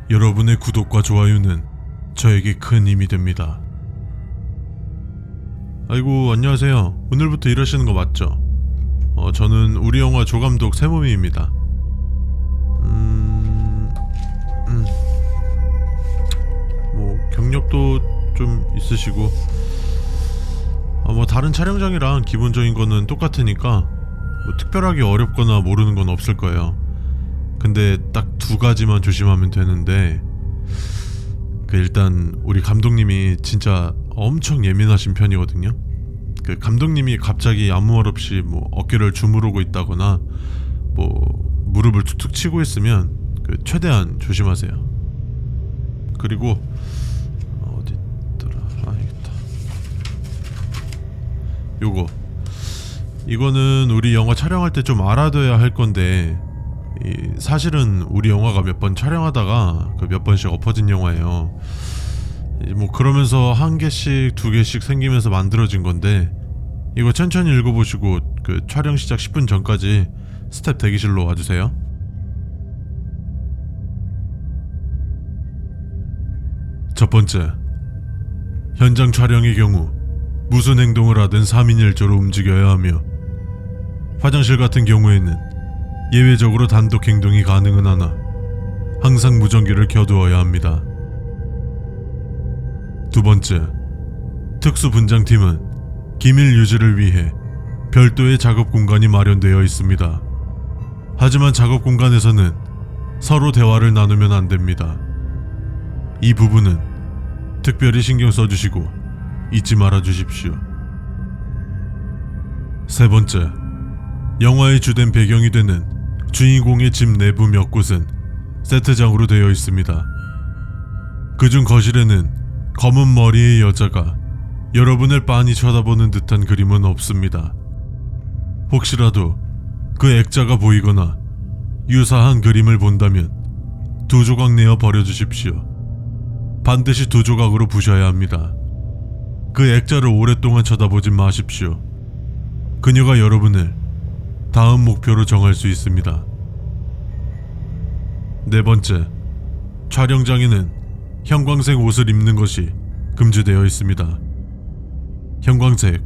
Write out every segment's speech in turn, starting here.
여러분의 구독과 좋아요는 저에게 큰 힘이 됩니다. 아이고, 안녕하세요. 오늘부터 일하시는 거 맞죠? 저는 우리 영화 조감독 세모미입니다. 뭐 경력도 좀 있으시고 뭐 다른 촬영장이랑 기본적인 거는 똑같으니까 뭐 특별하게 어렵거나 모르는 건 없을 거예요. 근데 딱 두 가지만 조심하면 되는데, 일단 우리 감독님이 진짜 엄청 예민하신 편이거든요. 감독님이 갑자기 아무 말 없이 뭐 어깨를 주무르고 있다거나 뭐 무릎을 툭툭 치고 있으면 최대한 조심하세요. 그리고 어딨더라? 알겠다. 이거는 우리 영화 촬영할 때 좀 알아둬야 할 건데, 사실은 우리 영화가 몇 번 촬영하다가 몇 번씩 엎어진 영화예요. 뭐 그러면서 한 개씩 두 개씩 생기면서 만들어진 건데, 이거 천천히 읽어보시고 촬영 시작 10분 전까지 스텝 대기실로 와주세요. 첫 번째, 현장 촬영의 경우 무슨 행동을 하든 3인 1조로 움직여야 하며, 화장실 같은 경우에는 예외적으로 단독 행동이 가능은 하나 항상 무전기를 켜두어야 합니다. 두 번째, 특수 분장팀은 기밀 유지를 위해 별도의 작업 공간이 마련되어 있습니다. 하지만 작업 공간에서는 서로 대화를 나누면 안 됩니다. 이 부분은 특별히 신경 써주시고 잊지 말아 주십시오. 세 번째, 영화의 주된 배경이 되는 주인공의 집 내부 몇 곳은 세트장으로 되어 있습니다. 그중 거실에는 검은 머리의 여자가 여러분을 빤히 쳐다보는 듯한 그림은 없습니다. 혹시라도 그 액자가 보이거나 유사한 그림을 본다면 두 조각 내어 버려주십시오. 반드시 두 조각으로 부셔야 합니다. 그 액자를 오랫동안 쳐다보지 마십시오. 그녀가 여러분을 다음 목표로 정할 수 있습니다. 네 번째, 촬영장에는 형광색 옷을 입는 것이 금지되어 있습니다. 형광색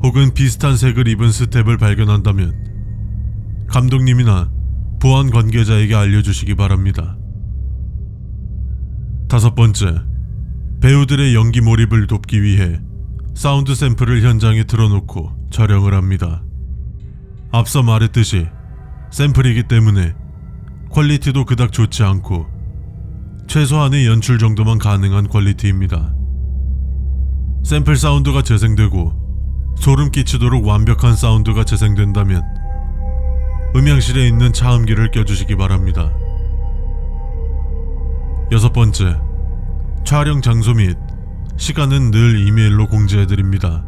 혹은 비슷한 색을 입은 스텝을 발견한다면 감독님이나 보안 관계자에게 알려주시기 바랍니다. 다섯 번째, 배우들의 연기 몰입을 돕기 위해 사운드 샘플을 현장에 틀어놓고 촬영을 합니다. 앞서 말했듯이 샘플이기 때문에 퀄리티도 그닥 좋지 않고 최소한의 연출 정도만 가능한 퀄리티입니다. 샘플 사운드가 재생되고 소름 끼치도록 완벽한 사운드가 재생된다면 음향실에 있는 차음기를 껴주시기 바랍니다. 여섯 번째, 촬영 장소 및 시간은 늘 이메일로 공지해드립니다.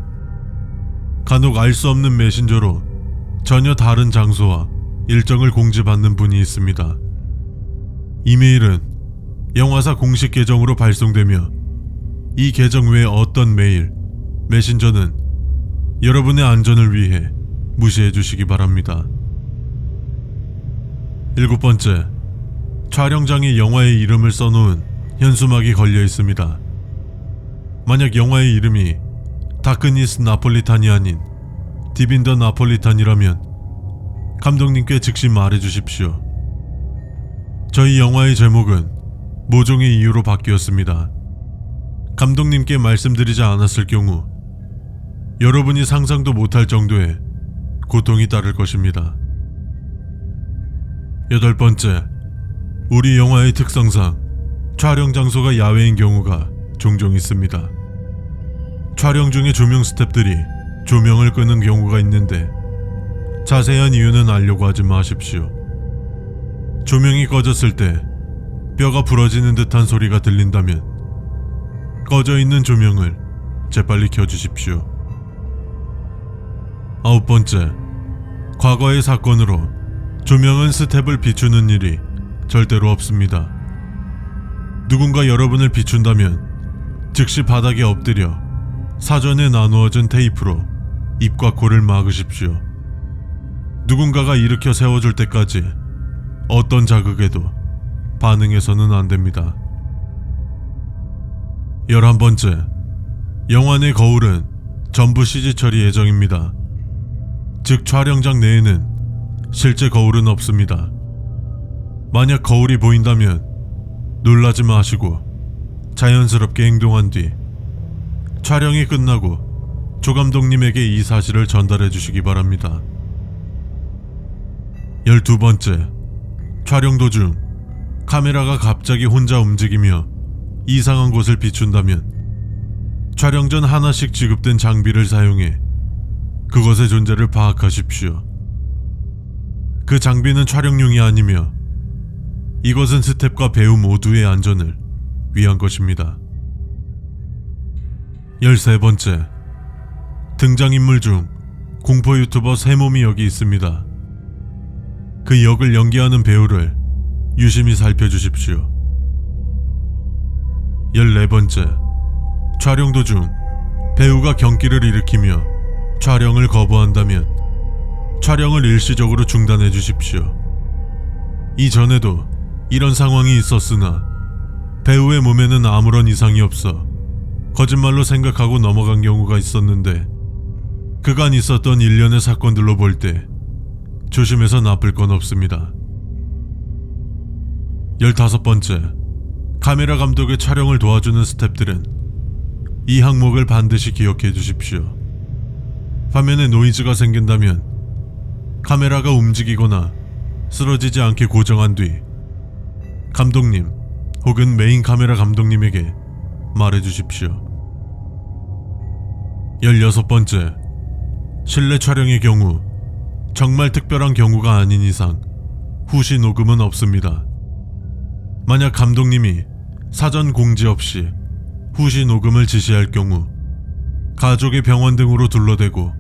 간혹 알 수 없는 메신저로 전혀 다른 장소와 일정을 공지받는 분이 있습니다. 이메일은 영화사 공식 계정으로 발송되며 이 계정 외 어떤 메일, 메신저는 여러분의 안전을 위해 무시해 주시기 바랍니다. 일곱 번째, 촬영장에 영화의 이름을 써놓은 현수막이 걸려 있습니다. 만약 영화의 이름이 다크니스 나폴리탄이 아닌 디빈더 나폴리탄이라면 감독님께 즉시 말해주십시오. 저희 영화의 제목은 모종의 이유로 바뀌었습니다. 감독님께 말씀드리지 않았을 경우 여러분이 상상도 못할 정도의 고통이 따를 것입니다. 여덟 번째, 우리 영화의 특성상 촬영 장소가 야외인 경우가 종종 있습니다. 촬영 중에 조명 스태프들이 조명을 끄는 경우가 있는데 자세한 이유는 알려고 하지 마십시오. 조명이 꺼졌을 때 뼈가 부러지는 듯한 소리가 들린다면 꺼져 있는 조명을 재빨리 켜주십시오. 아홉 번째, 과거의 사건으로 조명은 스텝을 비추는 일이 절대로 없습니다. 누군가 여러분을 비춘다면 즉시 바닥에 엎드려 사전에 나누어진 테이프로 입과 코를 막으십시오. 누군가가 일으켜 세워줄 때까지 어떤 자극에도 반응해서는 안 됩니다. 11번째, 영화 내 거울은 전부 CG 처리 예정입니다. 즉 촬영장 내에는 실제 거울은 없습니다. 만약 거울이 보인다면 놀라지 마시고 자연스럽게 행동한 뒤 촬영이 끝나고 조 감독님에게 이 사실을 전달해 주시기 바랍니다. 12번째, 촬영 도중 카메라가 갑자기 혼자 움직이며 이상한 곳을 비춘다면 촬영 전 하나씩 지급된 장비를 사용해 그것의 존재를 파악하십시오. 그 장비는 촬영용이 아니며 이것은 스텝과 배우 모두의 안전을 위한 것입니다. 13번째, 등장인물 중 공포 유튜버 세몸이 여기 있습니다. 그 역을 연기하는 배우를 유심히 살펴주십시오. 14번째, 촬영 도중 배우가 경기를 일으키며 촬영을 거부한다면 촬영을 일시적으로 중단해 주십시오. 이전에도 이런 상황이 있었으나 배우의 몸에는 아무런 이상이 없어 거짓말로 생각하고 넘어간 경우가 있었는데 그간 있었던 일련의 사건들로 볼 때 조심해서 나쁠 건 없습니다. 15번째, 카메라 감독의 촬영을 도와주는 스태프들은 이 항목을 반드시 기억해 주십시오. 화면에 노이즈가 생긴다면 카메라가 움직이거나 쓰러지지 않게 고정한 뒤 감독님 혹은 메인 카메라 감독님에게 말해 주십시오. 16번째, 실내 촬영의 경우 정말 특별한 경우가 아닌 이상 후시 녹음은 없습니다. 만약 감독님이 사전 공지 없이 후시 녹음을 지시할 경우 가족의 병원 등으로 둘러대고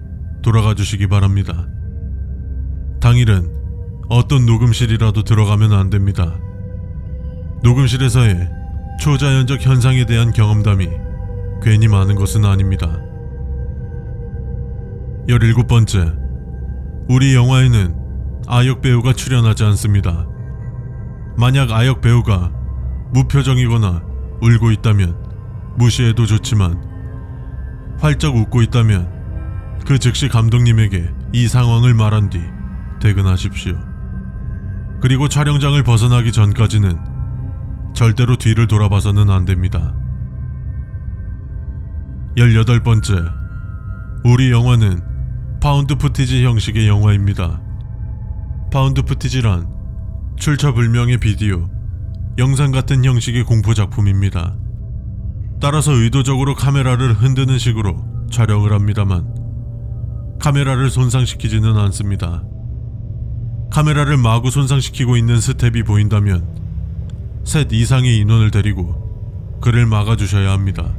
돌아가 주시기 바랍니다. 당일은 어떤 녹음실이라도 들어가면 안 됩니다. 녹음실에서의 초자연적 현상에 대한 경험담이 괜히 많은 것은 아닙니다. 17번째, 우리 영화에는 아역 배우가 출연하지 않습니다. 만약 아역 배우가 무표정이거나 울고 있다면 무시해도 좋지만 활짝 웃고 있다면 그 즉시 감독님에게 이 상황을 말한 뒤 퇴근하십시오. 그리고 촬영장을 벗어나기 전까지는 절대로 뒤를 돌아봐서는 안 됩니다. 18번째, 우리 영화는 파운드 푸티지 형식의 영화입니다. 파운드 푸티지란 출처불명의 비디오, 영상 같은 형식의 공포 작품입니다. 따라서 의도적으로 카메라를 흔드는 식으로 촬영을 합니다만 카메라를 손상시키지는 않습니다. 카메라를 마구 손상시키고 있는 스텝이 보인다면 셋 이상의 인원을 데리고 그를 막아주셔야 합니다.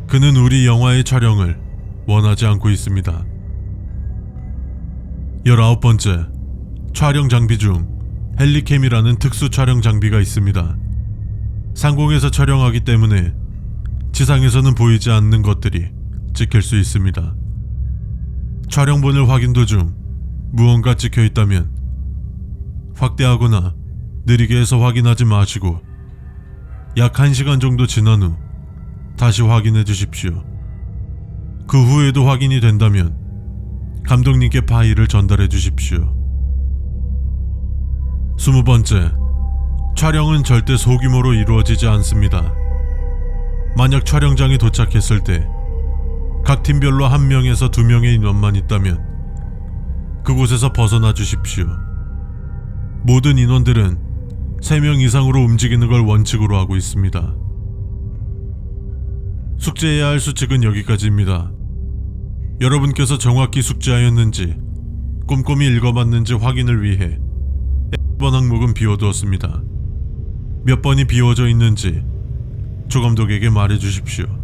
그는 우리 영화의 촬영을 원하지 않고 있습니다. 19번째, 촬영 장비 중 헬리캠이라는 특수 촬영 장비가 있습니다. 상공에서 촬영하기 때문에 지상에서는 보이지 않는 것들이 찍힐 수 있습니다. 촬영본을 확인 도중 무언가 찍혀 있다면 확대하거나 느리게 해서 확인하지 마시고 약 1시간 정도 지난 후 다시 확인해 주십시오. 그 후에도 확인이 된다면 감독님께 파일을 전달해 주십시오. 20번째, 촬영은 절대 소규모로 이루어지지 않습니다. 만약 촬영장에 도착했을 때 각 팀별로 1명에서 2명의 인원만 있다면 그곳에서 벗어나 주십시오. 모든 인원들은 3명 이상으로 움직이는 걸 원칙으로 하고 있습니다. 숙제해야 할 수칙은 여기까지입니다. 여러분께서 정확히 숙제하였는지 꼼꼼히 읽어봤는지 확인을 위해 1번 항목은 비워두었습니다. 몇 번이 비워져 있는지 조 감독에게 말해 주십시오.